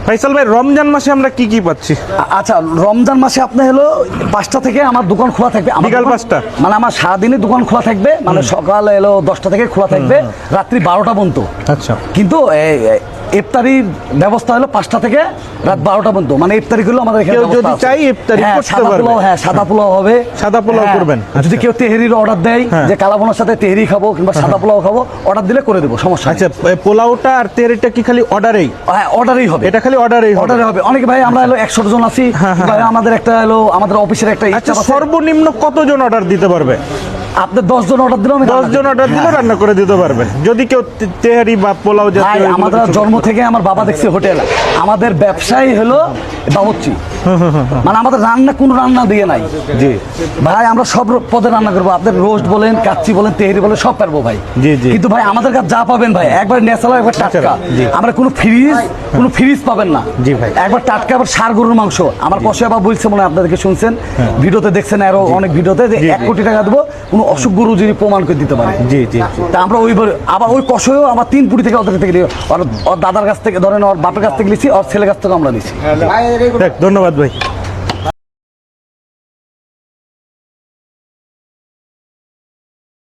ফাইসাল ভাই, রমজান মাসে আমরা কি কি পাচ্ছি? আচ্ছা, রমজান মাসে আপনি হলো 5টা থেকে আমার দোকান খোলা থাকবে। বিকাল 5টা? মানে আমার সারাদিনই দোকান খোলা থাকবে, মানে সকাল এলো 10টা থেকে খোলা থাকবে, রাত্রি 12টা পর্যন্ত। আচ্ছা। কিন্তু ইফতারির ব্যবস্থা হলো 5টা থেকে রাত 12টা পর্যন্ত। মানে ইফতারি গুলো আমাদের এখানে কেউ যদি ব্যবস্থা আছে। চাই ইফতারি হ্যাঁ, করতে সাদা পারবে। পোলাও, হ্যাঁ সাদা পোলাও হবে। সাদা পোলাও হ্যাঁ, করবেন? যদি আচ্ছা। কেউ তেহেরির অর্ডার দেয়, হ্যাঁ। যে কালাভুনার সাথে তেহেরি খাবো কিংবা সাদা পোলাও খাবো, অর্ডার দিলে করে দেবো, সমস্যা নেই। আচ্ছা, পোলাওটা আর তেরিটা কি খালি অর্ডারেই? হ্যাঁ, অর্ডারই হবে। এটা খালি অর্ডারেই হবে? অর্ডারে হবে। অনেকে ভাই আমরা হলো 100 জন আছি, ভাই আমাদের একটা হলো আমাদের অফিসের একটা আচ্ছা, ইচ্ছা আছে। সর্বনিম্ন কতজন অর্ডার দিতে পারবে? আপনি 10 জন অর্ডার দিলেও আমি 10 জন অর্ডার দিলে রান্না করে দিতে পারবেন, যদি কেউ তেহারি বা পোলাও ভাই জাতীয় এগুলো আমাদের কিছু- জন্ম থেকে আমার বাবা দেখছে হোটেল, আমাদের ব্যবসায়ী হলো বাবুর্চি। মানে আমাদের রান্না কোনো রান্না দিয়ে নাই। জি ভাই আমরা সব পদে রান্না করবো, আপনার রোস্ট বলেন, কাচ্চি বলেন, তেহেরি বলেন, সব পারবো ভাই। জি, জি। কিন্তু ভাই আমাদের কাছে যা পাবেন ভাই একবার ন্যাচারাল, একবার টাটকা। জি। আমরা কোনো ফ্রিজ পাবেন না। জি ভাই। একবার টাটকা, আবার ষাঁড় গরুর মাংস। আমার কষে আবার বলছে, মনে হয় আপনাদেরকে শুনছেন, ভিডিওতে দেখছেন, আরো অনেক ভিডিওতে, যে 1 কোটি টাকা দেবো কোনো অসুখ গরু যদি প্রমাণ করে দিতে পারে। জি জি। তা আমরা ওইবার আবার ওই কষেও আমার 3 কোটি থেকে ওদের থেকে ওর দাদার কাছ থেকে, ধরেন ওর বাপের কাছ থেকে নিয়েছি, ওর ছেলের কাছ থেকে আমরা নিয়েছি। দেখ, ধন্যবাদ ভাই।